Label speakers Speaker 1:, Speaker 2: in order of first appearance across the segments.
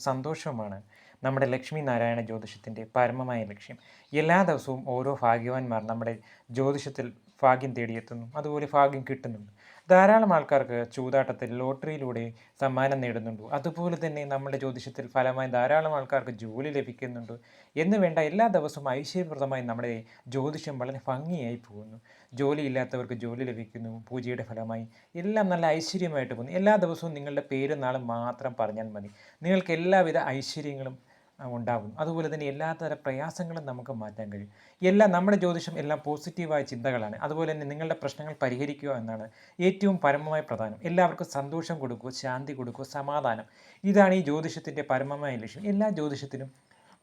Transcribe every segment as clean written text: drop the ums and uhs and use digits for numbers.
Speaker 1: സന്തോഷവുമാണ് നമ്മുടെ ലക്ഷ്മി നാരായണ ജ്യോതിഷത്തിൻ്റെ പരമമായ ലക്ഷ്യം. എല്ലാ ദിവസവും ഓരോ ഭാഗ്യവാന്മാർ നമ്മുടെ ജ്യോതിഷത്തിൽ ഭാഗ്യം തേടിയെത്തുന്നു. അതുപോലെ ഭാഗ്യം കിട്ടുന്നുണ്ട്. ധാരാളം ആൾക്കാർക്ക് ചൂതാട്ടത്തിൽ ലോട്ടറിയിലൂടെ സമ്മാനം നേടുന്നുണ്ട്. അതുപോലെ തന്നെ നമ്മുടെ ജ്യോതിഷത്തിൽ ഫലമായി ധാരാളം ആൾക്കാർക്ക് ജോലി ലഭിക്കുന്നുണ്ട്. എന്ന് വേണ്ട എല്ലാ ദിവസവും ഐശ്വര്യപ്രദമായി നമ്മുടെ ജ്യോതിഷം വളരെ ഭംഗിയായി പോകുന്നു. ജോലിയില്ലാത്തവർക്ക് ജോലി ലഭിക്കുന്നു പൂജയുടെ ഫലമായി. എല്ലാം നല്ല ഐശ്വര്യമായിട്ട് പോകുന്നു. എല്ലാ ദിവസവും നിങ്ങളുടെ പേരും നാളും മാത്രം പറഞ്ഞാൽ മതി. നിങ്ങൾക്ക് എല്ലാവിധ ഐശ്വര്യങ്ങളും ഉണ്ടാകും. അതുപോലെ തന്നെ എല്ലാത്തര പ്രയാസങ്ങളും നമുക്ക് മാറ്റാൻ കഴിയും. എല്ലാം നമ്മുടെ ജ്യോതിഷം എല്ലാം പോസിറ്റീവായ ചിന്തകളാണ്. അതുപോലെ തന്നെ നിങ്ങളുടെ പ്രശ്നങ്ങൾ പരിഹരിക്കുക എന്നാണ് ഏറ്റവും പരമമായ പ്രധാനം. എല്ലാവർക്കും സന്തോഷം കൊടുക്കുക, ശാന്തി കൊടുക്കുക, സമാധാനം. ഇതാണ് ഈ ജ്യോതിഷത്തിൻ്റെ പരമമായ ലക്ഷ്യം. എല്ലാ ജ്യോതിഷത്തിനും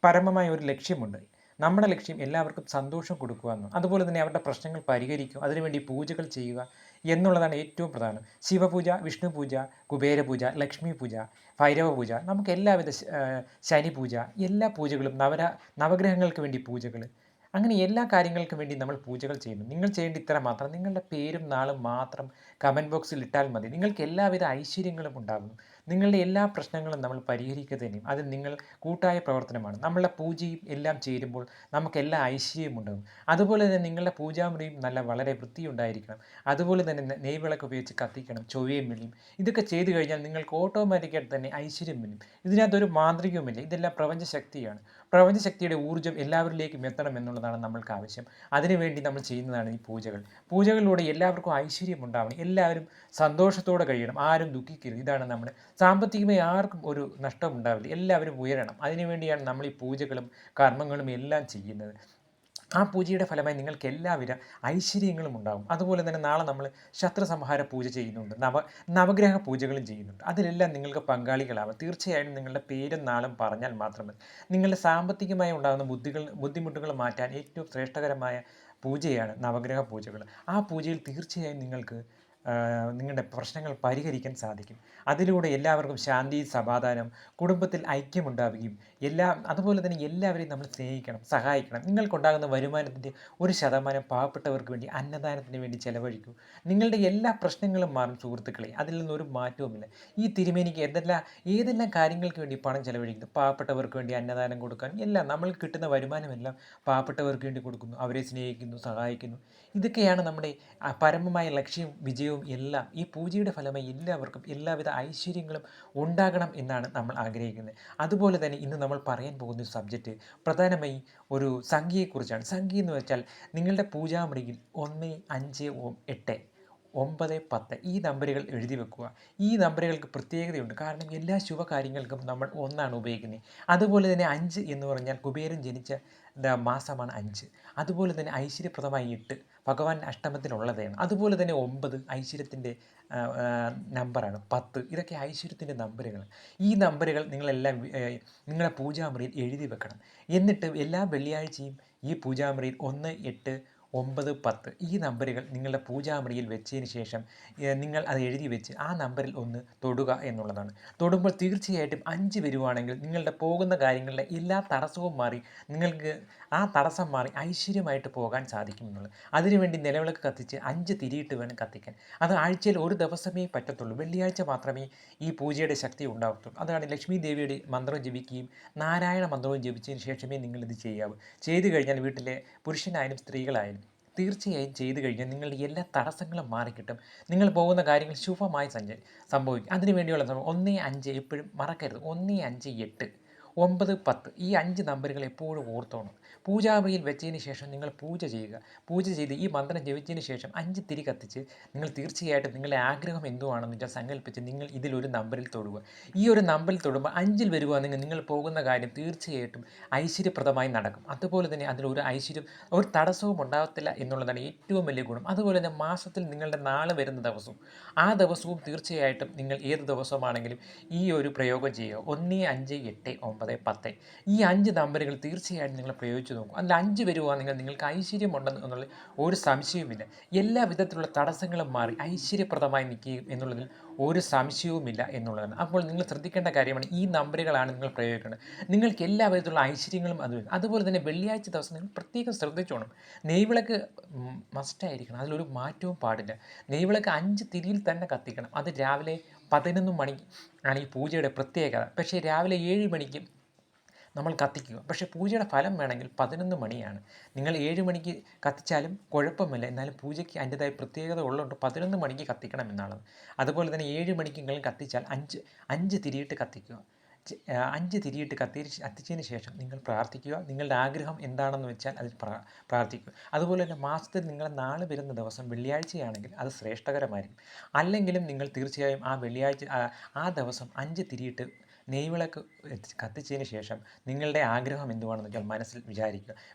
Speaker 1: പരമമായ ഒരു ലക്ഷ്യമുണ്ട്. നമ്മുടെ ലക്ഷ്യം എല്ലാവർക്കും സന്തോഷം കൊടുക്കുക എന്നും അതുപോലെ തന്നെ അവരുടെ പ്രശ്നങ്ങൾ പരിഹരിക്കുക, അതിനുവേണ്ടി പൂജകൾ ചെയ്യുക എന്നുള്ളതാണ് ഏറ്റവും പ്രധാനം. ശിവപൂജ, വിഷ്ണു പൂജ, കുബേരപൂജ, ലക്ഷ്മി പൂജ, ഭൈരവ പൂജ, നമുക്ക് എല്ലാവിധ ശനി പൂജ, എല്ലാ പൂജകളും നവഗ്രഹങ്ങൾക്ക് വേണ്ടി പൂജകൾ, അങ്ങനെ എല്ലാ കാര്യങ്ങൾക്കും വേണ്ടി നമ്മൾ പൂജകൾ ചെയ്യുന്നു. നിങ്ങൾ ചെയ്യേണ്ട ഇത്ര മാത്രം. നിങ്ങളുടെ പേരും നാളും മാത്രം കമൻറ്റ് ബോക്സിൽ ഇട്ടാൽ മതി. നിങ്ങൾക്ക് എല്ലാവിധ ഐശ്വര്യങ്ങളും ഉണ്ടാകും. നിങ്ങളുടെ എല്ലാ പ്രശ്നങ്ങളും നമ്മൾ പരിഹരിക്കുക തന്നെയും. അത് നിങ്ങൾ കൂട്ടായ പ്രവർത്തനമാണ്. നമ്മളുടെ പൂജയും എല്ലാം ചേരുമ്പോൾ നമുക്ക് എല്ലാ ഐശ്വര്യവും ഉണ്ടാകും. അതുപോലെ തന്നെ നിങ്ങളുടെ പൂജാമുറിയും വളരെ വൃത്തിയുണ്ടായിരിക്കണം. അതുപോലെ തന്നെ നെയ്വിളക്ക് ഉപയോഗിച്ച് കത്തിക്കണം, ചൊവ്വയും വെള്ളിയും. ഇതൊക്കെ ചെയ്തു കഴിഞ്ഞാൽ നിങ്ങൾക്ക് ഓട്ടോമാറ്റിക്കായിട്ട് തന്നെ ഐശ്വര്യം വരും. ഇതിനകത്തൊരു മാന്ത്രികവുമില്ല. ഇതെല്ലാം പ്രപഞ്ചശക്തിയാണ്. പ്രപഞ്ചശക്തിയുടെ ഊർജ്ജം എല്ലാവരിലേക്കും എത്തണം എന്നുള്ളതാണ് നമ്മൾക്ക് ആവശ്യം. അതിനുവേണ്ടി നമ്മൾ ചെയ്യുന്നതാണ് ഈ പൂജകൾ. പൂജകളിലൂടെ എല്ലാവർക്കും ഐശ്വര്യം ഉണ്ടാവണം. എല്ലാവരും സന്തോഷത്തോടെ കഴിയണം. ആരും ദുഃഖിക്കരുത്. ഇതാണ് നമ്മുടെ സാമ്പത്തികമായി ആർക്കും ഒരു നഷ്ടം ഉണ്ടാവില്ല. എല്ലാവരും ഉയരണം. അതിനുവേണ്ടിയാണ് നമ്മൾ ഈ പൂജകളും കർമ്മങ്ങളും എല്ലാം ചെയ്യുന്നത്. ആ പൂജയുടെ ഫലമായി നിങ്ങൾക്ക് എല്ലാവിധ ഐശ്വര്യങ്ങളും ഉണ്ടാകും. അതുപോലെ തന്നെ നാളെ നമ്മൾ ശത്രുസംഹാര പൂജ ചെയ്യുന്നുണ്ട്. നവഗ്രഹ പൂജകളും ചെയ്യുന്നുണ്ട്. അതിലെല്ലാം നിങ്ങൾക്ക് പങ്കാളികളാവാം. തീർച്ചയായും നിങ്ങളുടെ പേരും നാളും പറഞ്ഞാൽ മാത്രം മതി. നിങ്ങളുടെ സാമ്പത്തികമായി ഉണ്ടാകുന്ന ബുദ്ധിമുട്ടുകൾ മാറ്റാൻ ഏറ്റവും ശ്രേഷ്ഠകരമായ പൂജയാണ് നവഗ്രഹ പൂജകൾ. ആ പൂജയിൽ തീർച്ചയായും നിങ്ങൾക്ക് നിങ്ങളുടെ പ്രശ്നങ്ങൾ പരിഹരിക്കാൻ സാധിക്കും. അതിലൂടെ എല്ലാവർക്കും ശാന്തി, സമാധാനം, കുടുംബത്തിൽ ഐക്യമുണ്ടാവുകയും അതുപോലെ തന്നെ എല്ലാവരെയും നമ്മൾ സ്നേഹിക്കണം, സഹായിക്കണം. നിങ്ങൾക്കുണ്ടാകുന്ന വരുമാനത്തിൻ്റെ 1% പാവപ്പെട്ടവർക്ക് വേണ്ടി അന്നദാനത്തിന് വേണ്ടി ചെലവഴിക്കൂ. നിങ്ങളുടെ എല്ലാ പ്രശ്നങ്ങളും മാറും സുഹൃത്തുക്കളെ. അതിൽ നിന്നൊരു മാറ്റവുമില്ല. ഈ തിരുമേനിക്ക് ഏതെല്ലാം കാര്യങ്ങൾക്ക് വേണ്ടി പണം ചെലവഴിക്കുന്നു? പാവപ്പെട്ടവർക്ക് വേണ്ടി അന്നദാനം കൊടുക്കാൻ, എല്ലാം നമ്മൾക്ക് കിട്ടുന്ന വരുമാനമെല്ലാം പാവപ്പെട്ടവർക്ക് വേണ്ടി കൊടുക്കുന്നു. അവരെ സ്നേഹിക്കുന്നു, സഹായിക്കുന്നു. ഇതൊക്കെയാണ് നമ്മുടെ പരമമായ ലക്ഷ്യവും വിജയവും എല്ലാം. ഈ പൂജയുടെ ഫലമായി എല്ലാവർക്കും എല്ലാവിധ ഐശ്വര്യങ്ങളും ഉണ്ടാകണം എന്നാണ് നമ്മൾ ആഗ്രഹിക്കുന്നത്. അതുപോലെ തന്നെ ഇന്ന് നമ്മൾ പറയാൻ പോകുന്ന ഒരു സബ്ജക്റ്റ് പ്രധാനമായി ഒരു സംഖ്യയെക്കുറിച്ചാണ്. സംഖ്യ എന്ന് വെച്ചാൽ നിങ്ങളുടെ പൂജാമുറിയിൽ 1, 5, 8, 9, 10 ഈ നമ്പറുകൾ എഴുതി വെക്കുക. ഈ നമ്പറുകൾക്ക് പ്രത്യേകതയുണ്ട്. കാരണം എല്ലാ ശുഭകാര്യങ്ങൾക്കും നമ്മൾ 1 ഉപയോഗിക്കുന്നത്. അതുപോലെ തന്നെ 5 എന്ന് പറഞ്ഞാൽ കുബേരൻ ജനിച്ച മാസമാണ് 5. അതുപോലെ തന്നെ ഐശ്വര്യപ്രദമായി 8 ഭഗവാൻ അഷ്ടമത്തിലുള്ളതാണ്. അതുപോലെ തന്നെ 9 ഐശ്വര്യത്തിൻ്റെ നമ്പറാണ്. 10 ഇതൊക്കെ ഐശ്വര്യത്തിൻ്റെ നമ്പറുകളാണ്. ഈ നമ്പറുകൾ നിങ്ങളെല്ലാം നിങ്ങളുടെ പൂജാമുറിയിൽ എഴുതി വെക്കണം. എന്നിട്ട് എല്ലാ വെള്ളിയാഴ്ചയും ഈ പൂജാമുറിയിൽ 1, 8, 9, 10 ഈ നമ്പറുകൾ നിങ്ങളുടെ പൂജാമുറിയിൽ വെച്ചതിന് ശേഷം നിങ്ങൾ അത് എഴുതി വെച്ച് ആ നമ്പറിൽ ഒന്ന് തൊടുക എന്നുള്ളതാണ്. തൊടുമ്പോൾ തീർച്ചയായിട്ടും 5 വരുവാണെങ്കിൽ നിങ്ങളുടെ പോകുന്ന കാര്യങ്ങളുടെ എല്ലാ തടസ്സവും മാറി നിങ്ങൾക്ക് ആ തടസ്സം മാറി ഐശ്വര്യമായിട്ട് പോകാൻ സാധിക്കും എന്നുള്ളത്. അതിനുവേണ്ടി നിലവിളക്ക് കത്തിച്ച് 5 തിരിയിട്ട് വേണം കത്തിക്കാൻ. അത് ആഴ്ചയിൽ ഒരു ദിവസമേ പറ്റത്തുള്ളൂ. വെള്ളിയാഴ്ച മാത്രമേ ഈ പൂജയുടെ ശക്തി ഉണ്ടാകത്തുള്ളൂ. അതാണ് ലക്ഷ്മി ദേവിയുടെ മന്ത്രം ജപിക്കുകയും നാരായണ മന്ത്രവും ജപിച്ചതിന് ശേഷമേ നിങ്ങളിത് ചെയ്യാവൂ. ചെയ്തു കഴിഞ്ഞാൽ വീട്ടിലെ പുരുഷനായാലും സ്ത്രീകളായാലും തീർച്ചയായും ചെയ്തു കഴിഞ്ഞാൽ നിങ്ങളുടെ എല്ലാ തടസ്സങ്ങളും മാറിക്കിട്ടും. നിങ്ങൾ പോകുന്ന കാര്യങ്ങൾ ശുഭമായി സംഭവിക്കും. അതിനുവേണ്ടിയുള്ള 1, 5 എപ്പോഴും മറക്കരുത്. 1, 5, 8, 9, 10 ഈ 5 നമ്പറുകൾ എപ്പോഴും ഓർത്തോണം. പൂജാമുറിയിൽ വെച്ചതിന് ശേഷം നിങ്ങൾ പൂജ ചെയ്യുക. പൂജ ചെയ്ത് ഈ മന്ത്രം ജപിച്ചതിന് ശേഷം 5 തിരി കത്തിച്ച് നിങ്ങൾ തീർച്ചയായിട്ടും നിങ്ങളുടെ ആഗ്രഹം എന്തുവാണെന്ന് വെച്ചാൽ സങ്കല്പിച്ച് നിങ്ങൾ ഇതിലൊരു നമ്പറിൽ തൊടുക. ഈ ഒരു നമ്പറിൽ തൊടുമ്പോൾ 5 വരുവാണെങ്കിൽ നിങ്ങൾ പോകുന്ന കാര്യം തീർച്ചയായിട്ടും ഐശ്വര്യപ്രദമായി നടക്കും. അതുപോലെ തന്നെ അതിലൊരു ഒരു തടസ്സവും ഉണ്ടാകത്തില്ല എന്നുള്ളതാണ് ഏറ്റവും വലിയ ഗുണം. അതുപോലെ തന്നെ മാസത്തിൽ നിങ്ങളുടെ നാളെ വരുന്ന ദിവസവും ആ ദിവസവും തീർച്ചയായിട്ടും നിങ്ങൾ ഏത് ദിവസമാണെങ്കിലും ഈ ഒരു പ്രയോഗം ചെയ്യുക. 1, 5, 8, 9, 10 ഈ 5 നമ്പറുകൾ തീർച്ചയായിട്ടും നിങ്ങൾ പ്രയോഗിച്ച് നോക്കും. അതിൽ 5 വരുവാണെങ്കിൽ നിങ്ങൾക്ക് ഐശ്വര്യമുണ്ടെന്ന് എന്നുള്ള ഒരു സംശയവുമില്ല. എല്ലാ വിധത്തിലുള്ള തടസ്സങ്ങളും മാറി ഐശ്വര്യപ്രദമായി നിൽക്കുകയും എന്നുള്ളതിൽ ഒരു സംശയവുമില്ല എന്നുള്ളതാണ്. അപ്പോൾ നിങ്ങൾ ശ്രദ്ധിക്കേണ്ട കാര്യമാണ് ഈ നമ്പറുകളാണ് നിങ്ങൾ പ്രയോഗിക്കേണ്ടത്. നിങ്ങൾക്ക് എല്ലാ വിധത്തിലുള്ള ഐശ്വര്യങ്ങളും അതുപോലെ തന്നെ വെള്ളിയാഴ്ച ദിവസം നിങ്ങൾ പ്രത്യേകം ശ്രദ്ധിച്ചോണം. നെയ്വിളക്ക് മസ്റ്റായിരിക്കണം. അതിലൊരു മാറ്റവും പാടില്ല. നെയ്വിളക്ക് 5 തിരിയിൽ തന്നെ കത്തിക്കണം. അത് രാവിലെ 11 മണി ആണ് ഈ പൂജയുടെ പ്രത്യേകത. പക്ഷേ രാവിലെ 7 മണിക്ക് നമ്മൾ കത്തിക്കുക. പക്ഷേ പൂജയുടെ ഫലം വേണമെങ്കിൽ 11 മണിയാണ്. നിങ്ങൾ 7 മണിക്ക് കത്തിച്ചാലും കുഴപ്പമില്ല. എന്നാലും പൂജയ്ക്ക് അതിൻ്റേതായ പ്രത്യേകത ഉള്ളതുകൊണ്ട് 11 മണിക്ക് കത്തിക്കണം എന്നാണ്. അതുപോലെ തന്നെ 7 മണിക്ക് നിങ്ങൾ കത്തിച്ചാൽ 5 തിരിയിട്ട് കത്തിക്കുക. 5 തിരിയിട്ട് കത്തിച്ചതിന് ശേഷം നിങ്ങൾ പ്രാർത്ഥിക്കുക. നിങ്ങളുടെ ആഗ്രഹം എന്താണെന്ന് വെച്ചാൽ അതിൽ പ്രാർത്ഥിക്കുക. അതുപോലെ തന്നെ മാസത്തിൽ നിങ്ങളുടെ നാൾ വരുന്ന ദിവസം വെള്ളിയാഴ്ചയാണെങ്കിൽ അത് ശ്രേഷ്ഠകരമായിരിക്കും. അല്ലെങ്കിലും നിങ്ങൾ തീർച്ചയായും ആ വെള്ളിയാഴ്ച ആ ദിവസം 5 തിരിയിട്ട് നെയ്വിളക്ക് കത്തിച്ചതിന് ശേഷം നിങ്ങളുടെ ആഗ്രഹം എന്തുവാണെന്ന് വെച്ചാൽ മനസ്സിൽ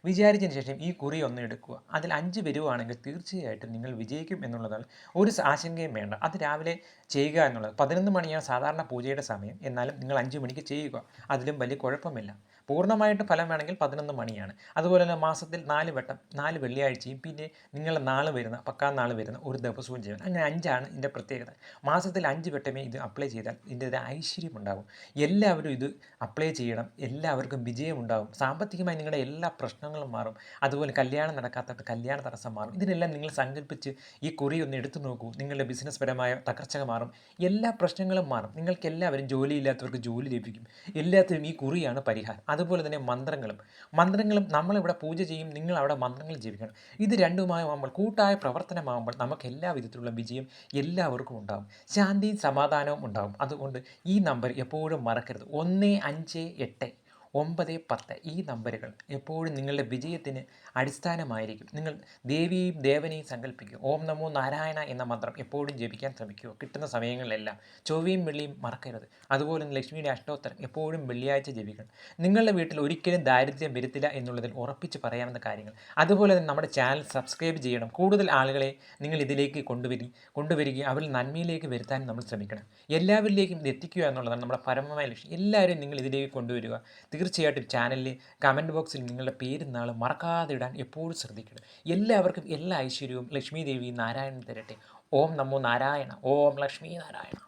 Speaker 1: വിചാരിച്ചതിന് ശേഷം ഈ കുറി ഒന്ന് എടുക്കുക. അതിൽ 5 വരുവാണെങ്കിൽ തീർച്ചയായിട്ടും നിങ്ങൾ വിജയിക്കും എന്നുള്ളതാണ്. ഒരു ആശങ്കയും വേണ്ട. അത് രാവിലെ ചെയ്യുക എന്നുള്ളത്. 11 മണിയാണ് സാധാരണ പൂജയുടെ സമയം. എന്നാലും നിങ്ങൾ 5 മണിക്ക് ചെയ്യുക. അതിലും വലിയ കുഴപ്പമില്ല. പൂർണ്ണമായിട്ട് ഫലം വേണമെങ്കിൽ 11 മണിയാണ്. അതുപോലെ തന്നെ മാസത്തിൽ 4 വട്ടം 4 വെള്ളിയാഴ്ചയും പിന്നെ നിങ്ങളുടെ നാൾ വരുന്ന പക്കാ നാൾ വരുന്ന ഒരു ദിവസവും ചെയ്യണം. അങ്ങനെ 5ആണ് ഇതിൻ്റെ പ്രത്യേകത. മാസത്തിൽ 5 വട്ടമേ ഇത് അപ്ലൈ ചെയ്താൽ ഇതിൻ്റെ ഐശ്വര്യം ഉണ്ടാകും. എല്ലാവരും ഇത് അപ്ലൈ ചെയ്യണം. എല്ലാവർക്കും വിജയമുണ്ടാകും. സാമ്പത്തികമായി നിങ്ങളുടെ എല്ലാ പ്രശ്നങ്ങളും മാറും. അതുപോലെ കല്യാണം നടക്കാത്തവർക്ക് കല്യാണ തടസ്സം മാറും. ഇതിനെല്ലാം നിങ്ങൾ സങ്കല്പിച്ച് ഈ കുറി ഒന്ന് എടുത്തു നോക്കൂ. നിങ്ങളുടെ ബിസിനസ് പരമായ തകർച്ച മാറും. എല്ലാ പ്രശ്നങ്ങളും മാറും. നിങ്ങൾക്ക് എല്ലാവരും ജോലിയില്ലാത്തവർക്ക് ജോലി ലഭിക്കും. എല്ലാത്തിനും ഈ കുറിയാണ് പരിഹാരം. അതുപോലെ തന്നെ മന്ത്രങ്ങളും നമ്മളിവിടെ പൂജ ചെയ്യും. നിങ്ങൾ അവിടെ മന്ത്രങ്ങൾ ജപിക്കണം. ഇത് രണ്ടുമാകുമ്പോൾ കൂട്ടായ പ്രവർത്തനമാകുമ്പോൾ നമുക്ക് എല്ലാ വിധത്തിലുള്ള വിജയം എല്ലാവർക്കും ഉണ്ടാകും. ശാന്തിയും സമാധാനവും ഉണ്ടാകും. അതുകൊണ്ട് ഈ നമ്പർ എപ്പോഴും മറക്കരുത്. 158 910 ഈ നമ്പറുകൾ എപ്പോഴും നിങ്ങളുടെ വിജയത്തിന് അടിസ്ഥാനമായിരിക്കും. നിങ്ങൾ ദേവിയെയും ദേവനെയും സങ്കല്പിക്കുക. ഓം നമോ നാരായണ എന്ന മന്ത്രം എപ്പോഴും ജപിക്കാൻ ശ്രമിക്കുക. കിട്ടുന്ന സമയങ്ങളിലെല്ലാം ചൊവ്വയും വെള്ളിയും മറക്കരുത്. അതുപോലെ ലക്ഷ്മിയുടെ അഷ്ടോത്തരം എപ്പോഴും വെള്ളിയാഴ്ച ജപിക്കണം. നിങ്ങളുടെ വീട്ടിൽ ഒരിക്കലും ദാരിദ്ര്യം വരുത്തില്ല എന്നുള്ളതിൽ ഉറപ്പിച്ച് പറയാവുന്ന കാര്യങ്ങൾ. അതുപോലെ തന്നെ നമ്മുടെ ചാനൽ സബ്സ്ക്രൈബ് ചെയ്യണം. കൂടുതൽ ആളുകളെ നിങ്ങൾ ഇതിലേക്ക് കൊണ്ടുവരികയും അവരിൽ നന്മയിലേക്ക് വരുത്താനും നമ്മൾ ശ്രമിക്കണം. എല്ലാവരിലേക്കും ഇത് എത്തിക്കുക എന്നുള്ളതാണ് നമ്മുടെ പരമമായ ലക്ഷ്യം. എല്ലാവരും നിങ്ങൾ ഇതിലേക്ക് കൊണ്ടുവരിക. തീർച്ചയായിട്ടും ചാനലിൽ കമൻറ്റ് ബോക്സിൽ നിങ്ങളുടെ പേരും നാളും മറക്കാതെ ഇടാൻ എപ്പോഴും ശ്രദ്ധിക്കണം. എല്ലാവർക്കും എല്ലാ ഐശ്വര്യവും ലക്ഷ്മി ദേവി നാരായണൻ തരട്ടെ. ഓം നമോ നാരായണ. ഓം ലക്ഷ്മി നാരായണ.